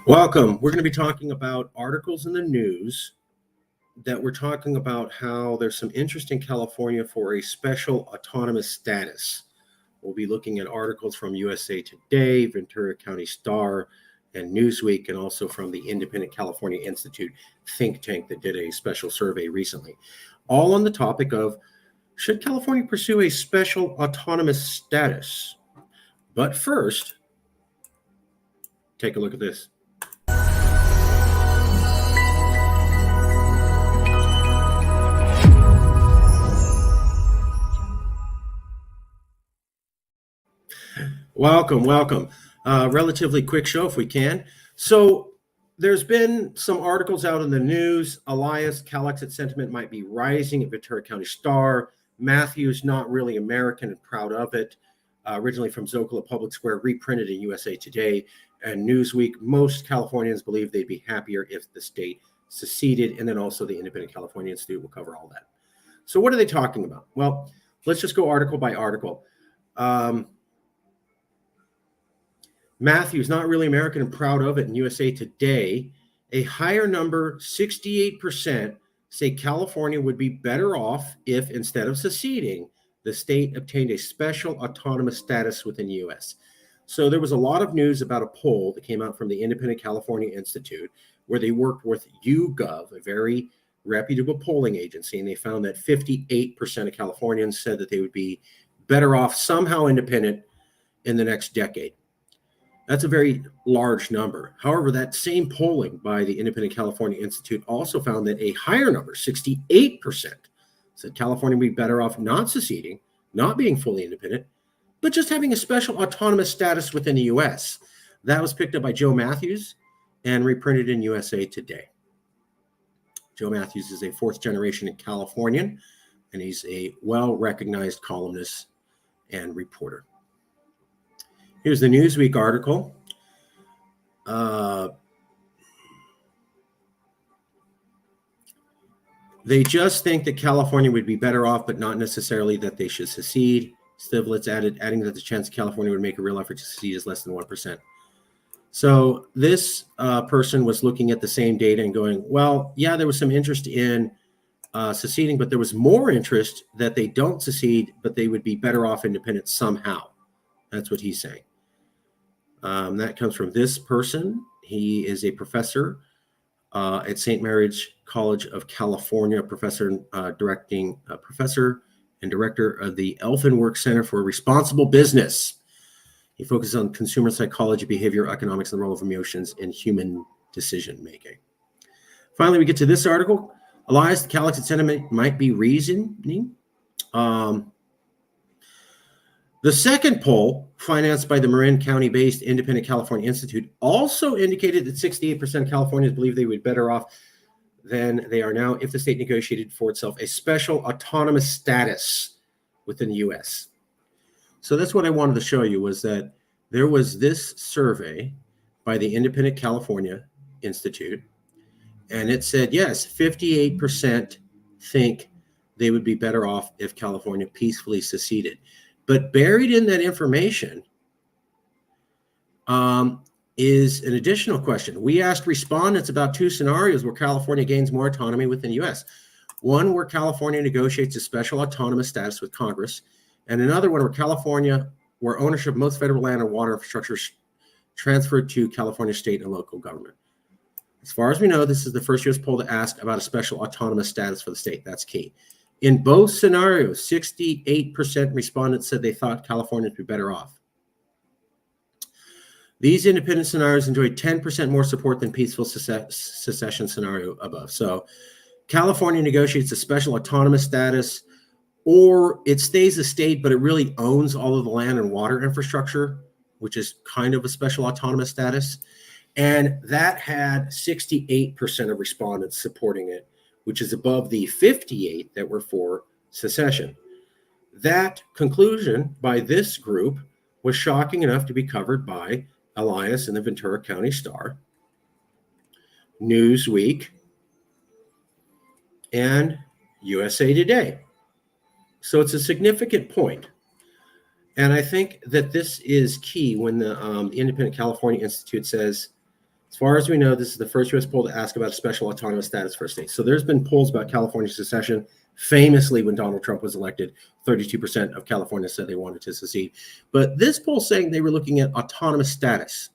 Welcome. We're going to be talking about articles in the news that we're talking about how there's some interest in California for a special autonomous status. We'll be looking at articles from USA Today, Ventura County Star, and Newsweek, and also from the Independent California Institute think tank that did a special survey recently, all on the topic of should California pursue a special autonomous status? But first, take a look at this. Welcome. Relatively quick show if we can. So there's been some articles out in the news. Elias, Calexit sentiment might be rising at Ventura County Star. Matthews, not really American and proud of it. Originally from Zocalo Public Square, reprinted in USA Today and Newsweek. Most Californians believe they'd be happier if the state seceded. And then also the Independent California Institute will cover all that. So what are they talking about? Well, let's just go article by article. Matthews, not really American and proud of it in USA Today. A higher number, 68%, say California would be better off if, instead of seceding, the state obtained a special autonomous status within the U.S. So there was a lot of news about a poll that came out from the Independent California Institute where they worked with YouGov, a very reputable polling agency, and they found that 58% of Californians said that they would be better off somehow independent in the next decade. That's a very large number. However, that same polling by the Independent California Institute also found that a higher number, 68%, said California would be better off not seceding, not being fully independent, but just having a special autonomous status within the U.S. That was picked up by Joe Matthews and reprinted in USA Today. Joe Matthews is a fourth-generation Californian, and he's a well-recognized columnist and reporter. Here's the Newsweek article. They just think that California would be better off, but not necessarily that they should secede. Stiglitz adding that the chance California would make a real effort to secede is less than 1%. So this person was looking at the same data and going, well, yeah, there was some interest in seceding, but there was more interest that they don't secede, but they would be better off independent somehow. That's what he's saying. That comes from this person. He is a professor at St. Mary's College of California, professor and director of the Elfenwork Center for Responsible Business. He focuses on consumer psychology, behavior, economics, and the role of emotions in human decision making. Finally, we get to this article. Elias, the Calexit sentiment might be reasoning. The second poll, financed by the Marin County-based Independent California Institute, also indicated that 68% of Californians believe they would be better off than they are now if the state negotiated for itself a special autonomous status within the U.S. So that's what I wanted to show you, was that there was this survey by the Independent California Institute, and it said, yes, 58% think they would be better off if California peacefully seceded. But buried in that information is an additional question. We asked respondents about two scenarios where California gains more autonomy within the U.S. One where California negotiates a special autonomous status with Congress, and another one where ownership of most federal land and water infrastructure is transferred to California state and local government. As far as we know, this is the first U.S. poll to ask about a special autonomous status for the state. That's key. In both scenarios, 68% respondents said they thought California would be better off. These independent scenarios enjoyed 10% more support than peaceful secession scenario above. So California negotiates a special autonomous status, or it stays a state, but it really owns all of the land and water infrastructure, which is kind of a special autonomous status. And that had 68% of respondents supporting it, which is above the 58 that were for secession. That conclusion by this group was shocking enough to be covered by Elias and the Ventura County Star, Newsweek, and USA Today. So it's a significant point. And I think that this is key when the Independent California Institute says As far as we know, this is the first U.S. poll to ask about a special autonomous status for a state. So there's been polls about California secession. Famously, when Donald Trump was elected, 32% of California said they wanted to secede. But this poll saying they were looking at autonomous status.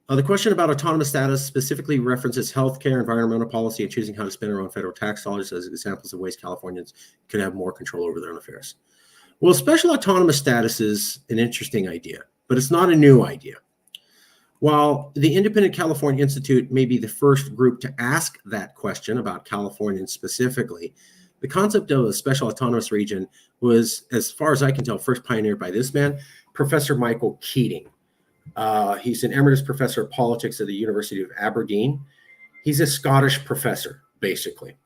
The question about autonomous status specifically references healthcare, environmental policy, and choosing how to spend our own federal tax dollars as examples of ways Californians can have more control over their own affairs. Well, special autonomous status is an interesting idea, but it's not a new idea. While the Independent California Institute may be the first group to ask that question about Californians specifically, the concept of a special autonomous region was, as far as I can tell, first pioneered by this man, Professor Michael Keating. He's an emeritus professor of politics at the University of Aberdeen. He's a Scottish professor, basically.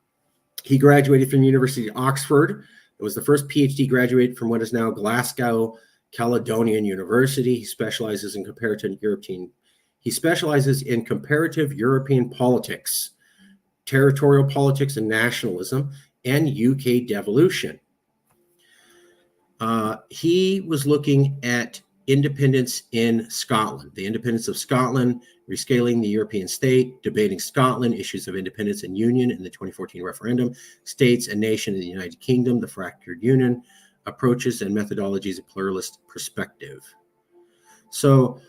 He graduated from the University of Oxford. It was the first PhD graduate from what is now Glasgow Caledonian University. He specializes in comparative European politics, territorial politics and nationalism, and UK devolution. He was looking at independence in Scotland, the independence of Scotland, rescaling the European state, debating Scotland, issues of independence and union in the 2014 referendum, states and nation in the United Kingdom, the fractured union, approaches and methodologies of pluralist perspective. So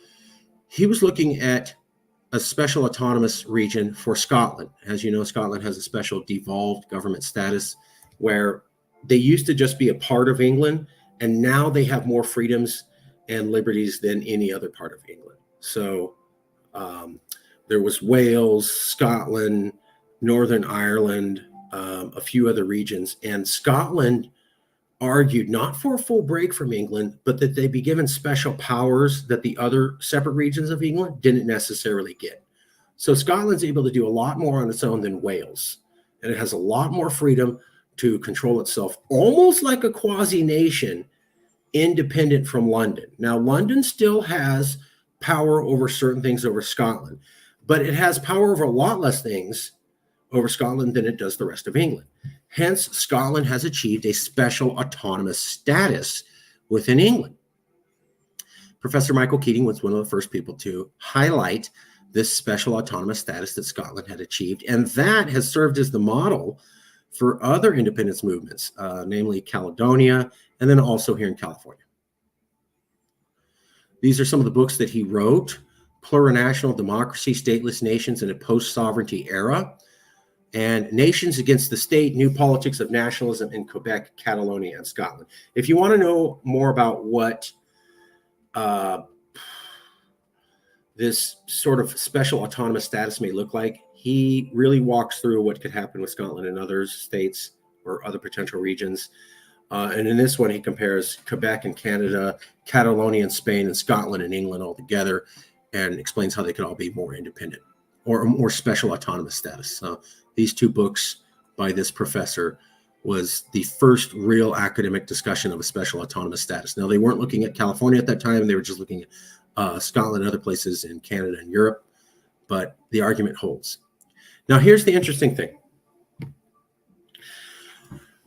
he was looking at a special autonomous region for Scotland. As you know, Scotland has a special devolved government status where they used to just be a part of England, and now they have more freedoms and liberties than any other part of England. So there was Wales, Scotland, Northern Ireland, a few other regions, and Scotland argued not for a full break from England, but that they be given special powers that the other separate regions of England didn't necessarily get. So Scotland's able to do a lot more on its own than Wales, and it has a lot more freedom to control itself, almost like a quasi-nation, independent from London. Now, London still has power over certain things over Scotland, but it has power over a lot less things over Scotland than it does the rest of England. Hence, Scotland has achieved a special autonomous status within England. Professor Michael Keating was one of the first people to highlight this special autonomous status that Scotland had achieved, and that has served as the model for other independence movements, namely Caledonia, and then also here in California. These are some of the books that he wrote: Plurinational Democracy, Stateless Nations in a Post-Sovereignty Era, and Nations Against the State, New Politics of Nationalism in Quebec, Catalonia, and Scotland. If you want to know more about what this sort of special autonomous status may look like, he really walks through what could happen with Scotland and other states or other potential regions. And in this one, he compares Quebec and Canada, Catalonia and Spain, and Scotland and England all together, and explains how they could all be more independent or more special autonomous status. So these two books by this professor was the first real academic discussion of a special autonomous status. Now, they weren't looking at California at that time. They were just looking at Scotland and other places in Canada and Europe, but the argument holds. Now, here's the interesting thing.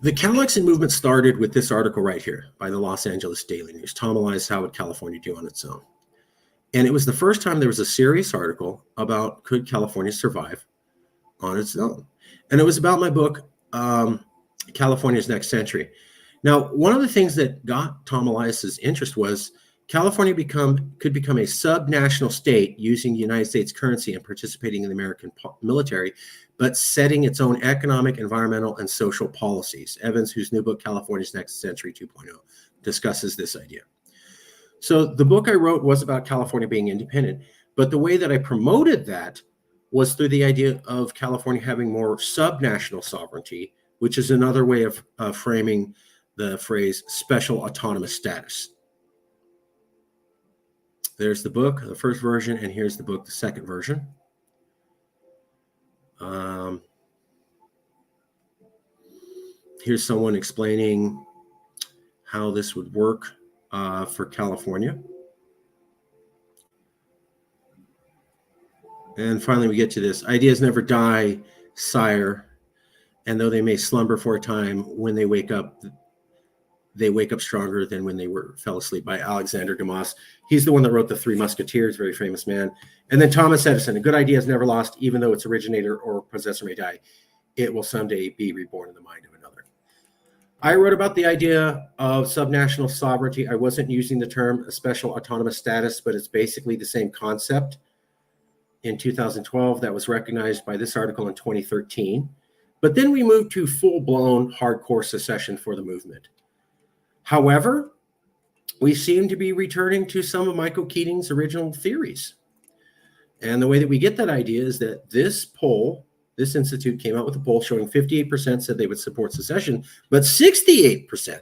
The Cal-Exit movement started with this article right here by the Los Angeles Daily News, Tom Elias, How Would California Do on Its Own? And it was the first time there was a serious article about could California survive on its own? And it was about my book, California's Next Century. Now, one of the things that got Tom Elias's interest was California could become a subnational state using the United States currency and participating in the American military, but setting its own economic, environmental, and social policies. Evans, whose new book, California's Next Century 2.0, discusses this idea. So the book I wrote was about California being independent, but the way that I promoted that was through the idea of California having more subnational sovereignty, which is another way of framing the phrase special autonomous status. There's the book, the first version, and here's the book, the second version. Here's someone explaining how this would work for California. And finally, we get to this. Ideas never die, sire, and though they may slumber for a time, when they wake up, they wake up stronger than when they fell asleep, by Alexander Dumas. He's the one that wrote The Three Musketeers, very famous man. And then Thomas Edison, a good idea is never lost, even though its originator or possessor may die. It will someday be reborn in the mind of another. I wrote about the idea of subnational sovereignty. I wasn't using the term a special autonomous status, but it's basically the same concept. In 2012, that was recognized by this article in 2013. But then we moved to full-blown hardcore secession for the movement. However, we seem to be returning to some of Michael Keating's original theories. And the way that we get that idea is that this institute came out with a poll showing 58% said they would support secession, but 68%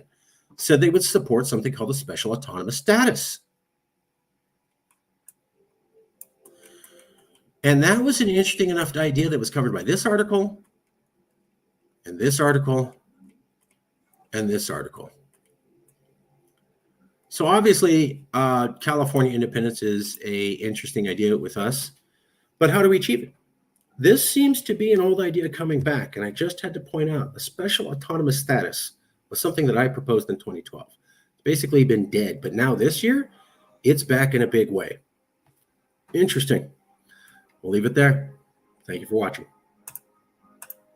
said they would support something called a special autonomous status. And that was an interesting enough idea that was covered by this article, and this article, and this article. So obviously, California independence is an interesting idea with us, but how do we achieve it? This seems to be an old idea coming back, and I just had to point out a special autonomous status was something that I proposed in 2012. It's basically been dead, but now this year, it's back in a big way. Interesting. We'll leave it there. Thank you for watching.